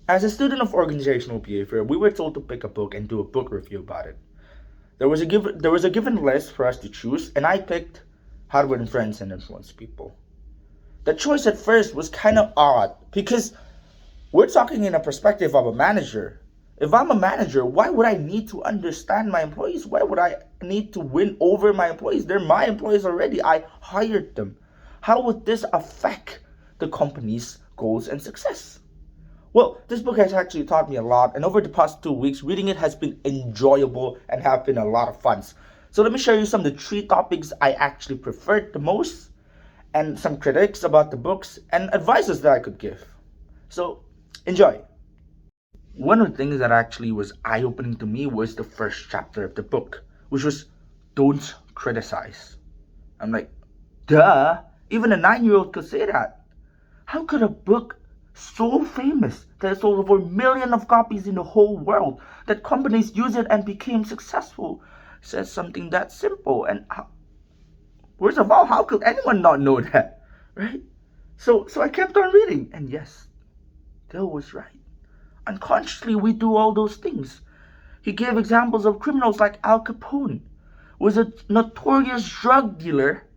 As a student of organizational behavior, we were told to pick a book and do a book review about it. There was a given list for us to choose, and I picked How to Win Friends and Influence People. The choice at first was kind of odd because we're talking in a perspective of a manager. If I'm a manager, why would I need to understand my employees? Why would I need to win over my employees? They're my employees already. I hired them. How would this affect the company's goals and success? Well, this book has actually taught me a lot, and over the past 2 weeks, reading it has been enjoyable and have been a lot of fun. So let me share you some of the three topics I actually preferred the most, and some critics about the books, and advices that I could give. So, enjoy. One of the things that actually was eye-opening to me was the first chapter of the book, which was Don't Criticize. I'm like, duh, even a 9-year-old could say that. How could a book so famous that it sold over a million of copies in the whole world, that companies use it and became successful, says something that simple? And worst of all, how could anyone not know that, right? So I kept on reading, and yes, Dale was right. Unconsciously, we do all those things. He gave examples of criminals like Al Capone, who was a notorious drug dealer,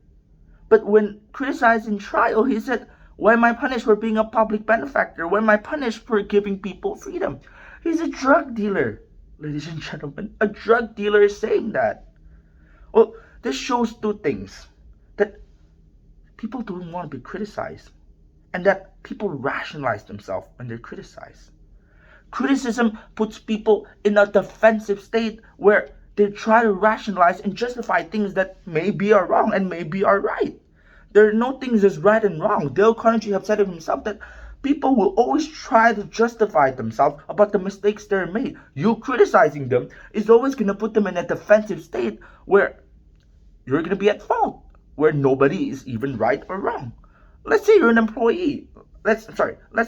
but when criticized in trial, he said, why am I punished for being a public benefactor? Why am I punished for giving people freedom? He's a drug dealer, ladies and gentlemen. A drug dealer is saying that. Well, this shows two things. That people don't want to be criticized, and that people rationalize themselves when they're criticized. Criticism puts people in a defensive state where they try to rationalize and justify things that maybe are wrong and maybe are right. There are no things as right and wrong. Dale Carnegie have said it himself that people will always try to justify themselves about the mistakes they're made. You criticizing them is always going to put them in a defensive state where you're going to be at fault, where nobody is even right or wrong. Let's say you're an employee. Let's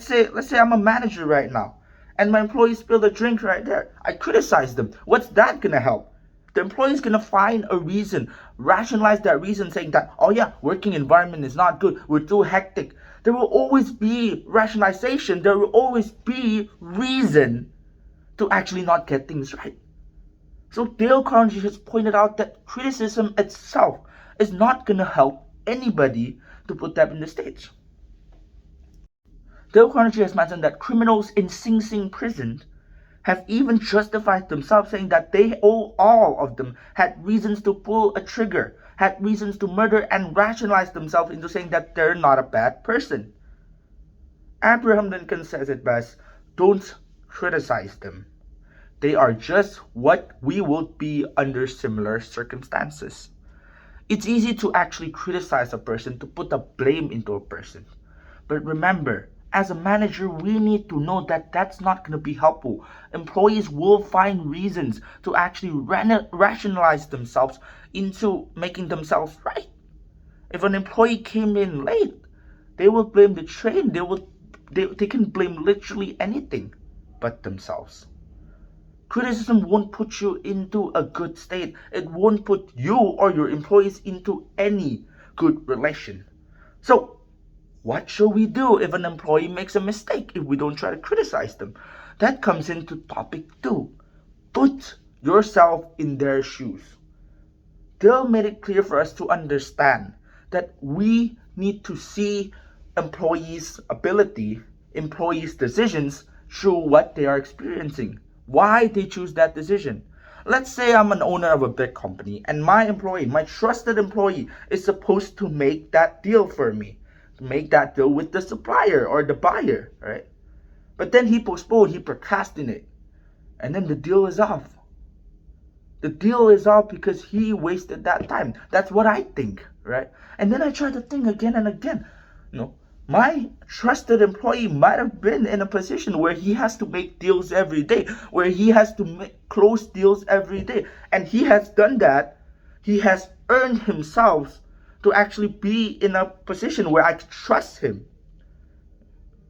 say I'm a manager right now, and my employee spilled a drink right there. I criticize them. What's that going to help? The employee is going to find a reason, rationalize that reason, saying that, oh yeah, working environment is not good, we're too hectic. There will always be rationalization, there will always be reason to actually not get things right. So Dale Carnegie has pointed out that criticism itself is not going to help anybody to put them in the stage. Dale Carnegie has mentioned that criminals in Sing Sing prison have even justified themselves, saying that all of them had reasons to pull a trigger, had reasons to murder, and rationalize themselves into saying that they're not a bad person. Abraham Lincoln says it best, don't criticize them. They are just what we would be under similar circumstances. It's easy to actually criticize a person, to put the blame into a person. But remember, as a manager, we need to know that that's not going to be helpful. Employees will find reasons to actually rationalize themselves into making themselves right. If an employee came in late, they will blame the train. They can blame literally anything but themselves. Criticism won't put you into a good state. It won't put you or your employees into any good relation. So, what shall we do if an employee makes a mistake, if we don't try to criticize them? That comes into topic 2. Put yourself in their shoes. Dale made it clear for us to understand that we need to see employees' ability, employees' decisions through what they are experiencing, why they choose that decision. Let's say I'm an owner of a big company and my employee, my trusted employee, is supposed to make that deal for me, to make that deal with the supplier or the buyer, right? But then he postponed, he procrastinated, and then the deal is off. The deal is off because he wasted that time. That's what I think, right? And then I try to think again and again. My trusted employee might have been in a position where he has to make deals every day, where he has to close deals every day. And he has done that. He has earned himself to actually be in a position where I could trust him.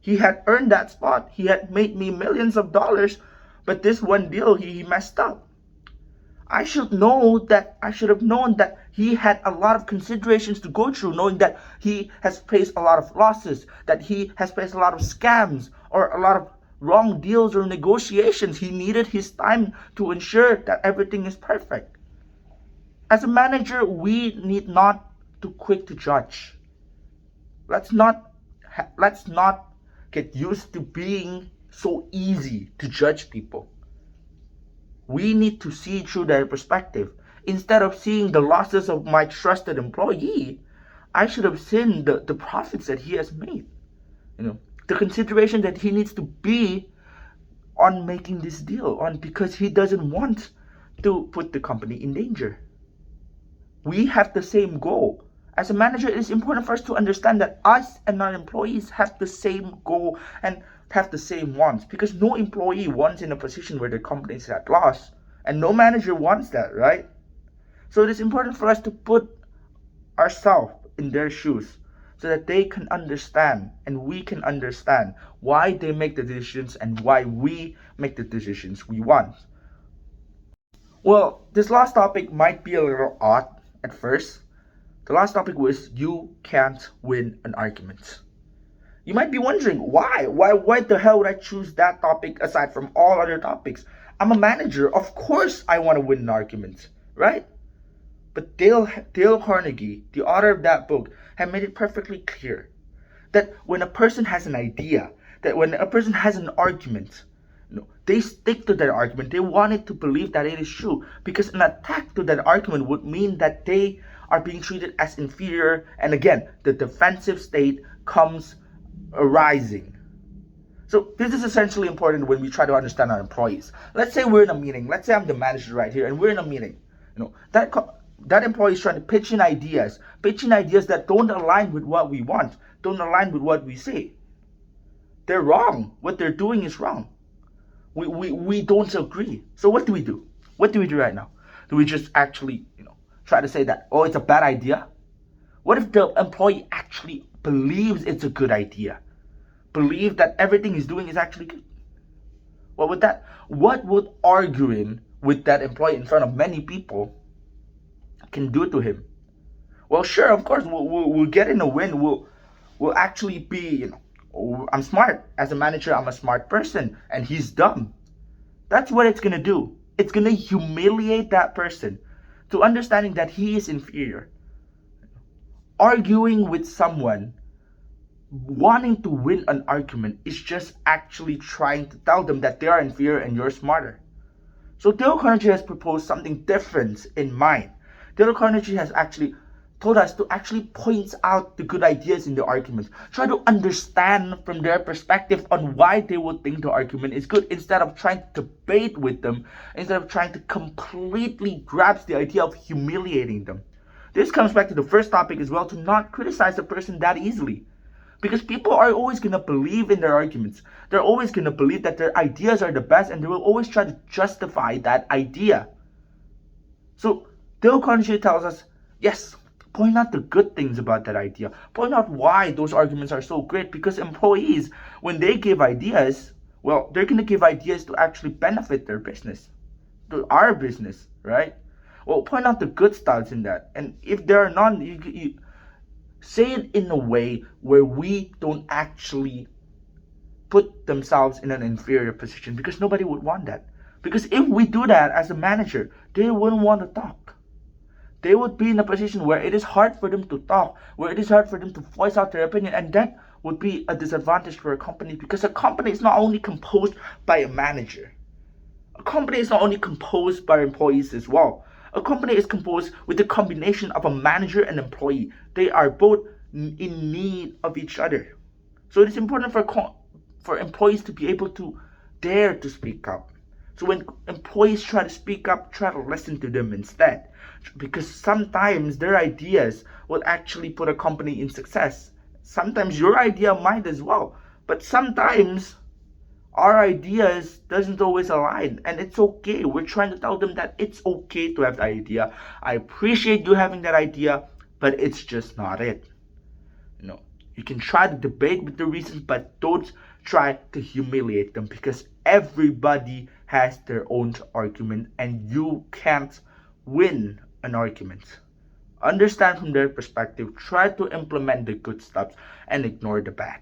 He had earned that spot. He had made me millions of dollars, but this one deal, he messed up. I should have known that he had a lot of considerations to go through, knowing that he has faced a lot of losses, that he has faced a lot of scams or a lot of wrong deals or negotiations. He needed his time to ensure that everything is perfect. As a manager, we need not to quick to judge. Let's not get used to being so easy to judge people. We need to see through their perspective. Instead of seeing the losses of my trusted employee, I should have seen the profits that he has made. The consideration that he needs to be on making this deal on, because he doesn't want to put the company in danger. We have the same goal. As a manager, it is important for us to understand that us and our employees have the same goal and have the same wants, because no employee wants in a position where the company is at loss, and no manager wants that, right? So it is important for us to put ourselves in their shoes so that they can understand and we can understand why they make the decisions and why we make the decisions we want. Well, this last topic might be a little odd at first. The last topic was you can't win an argument. You might be wondering why? Why the hell would I choose that topic aside from all other topics? I'm a manager. Of course I want to win an argument, right? But Dale Carnegie, the author of that book, had made it perfectly clear that when a person has an idea, that when a person has an argument, they stick to that argument. They want it to believe that it is true, because an attack to that argument would mean that they are being treated as inferior, and again, the defensive state comes arising. So this is essentially important when we try to understand our employees. Let's say we're in a meeting. Let's say I'm the manager right here, and we're in a meeting. That employee is trying to pitch in ideas that don't align with what we want, don't align with what we say. They're wrong. What they're doing is wrong. We don't agree. So what do we do? What do we do right now? Do we just actually, try to say that, oh, it's a bad idea? What if the employee actually believes it's a good idea? Believe that everything he's doing is actually good? What would arguing with that employee in front of many people can do to him? Well, sure, of course, we'll get in a win. We'll actually be, I'm smart. As a manager, I'm a smart person, and he's dumb. That's what it's gonna do. It's gonna humiliate that person to understanding that he is inferior. Arguing with someone, wanting to win an argument, is just actually trying to tell them that they are inferior and you're smarter. So Dale Carnegie has proposed something different in mind. Dale Carnegie has actually told us to actually point out the good ideas in the argument. Try to understand from their perspective on why they would think the argument is good, instead of trying to debate with them, instead of trying to completely grasp the idea of humiliating them. This comes back to the first topic as well, to not criticize a person that easily. Because people are always going to believe in their arguments. They're always going to believe that their ideas are the best, and they will always try to justify that idea. So Dale Carnegie tells us, yes, point out the good things about that idea. Point out why those arguments are so great, because employees, when they give ideas, well, they're going to give ideas to actually benefit their business, to our business, right? Well, point out the good stuff in that. And if there are none, you say it in a way where we don't actually put themselves in an inferior position, because nobody would want that. Because if we do that as a manager, they wouldn't want to talk. They would be in a position where it is hard for them to talk, where it is hard for them to voice out their opinion, and that would be a disadvantage for a company, because a company is not only composed by a manager. A company is not only composed by employees as well. A company is composed with the combination of a manager and employee. They are both in need of each other. So it is important for employees to be able to dare to speak up. So when employees try to speak up, try to listen to them instead. Because sometimes their ideas will actually put a company in success. Sometimes your idea might as well. But sometimes our ideas doesn't always align, and it's okay. We're trying to tell them that it's okay to have the idea. I appreciate you having that idea, but it's just not it. You can try to debate with the reasons, but don't try to humiliate them, because everybody has their own argument, and you can't win an argument. Understand from their perspective, try to implement the good stuff and ignore the bad.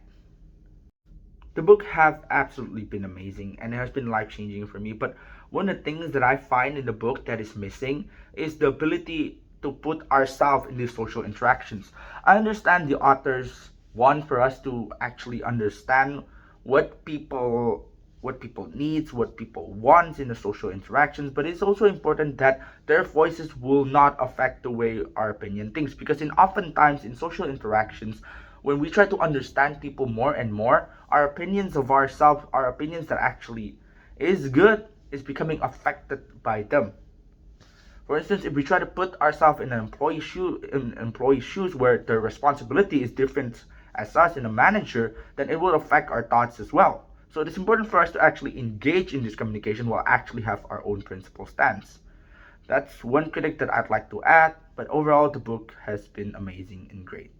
The book have absolutely been amazing and it has been life changing for me. But one of the things that I find in the book that is missing is the ability to put ourselves in these social interactions. I understand the authors want for us to actually understand what people what people needs, what people wants in the social interactions, but it's also important that their voices will not affect the way our opinion thinks, because in oftentimes in social interactions, when we try to understand people more and more, our opinions of ourselves, our opinions that actually is good, is becoming affected by them. For instance, if we try to put ourselves in an employee's shoes where their responsibility is different as us in a manager, then it will affect our thoughts as well. So it is important for us to actually engage in this communication while actually have our own principle stance. That's one critic that I'd like to add, but overall the book has been amazing and great.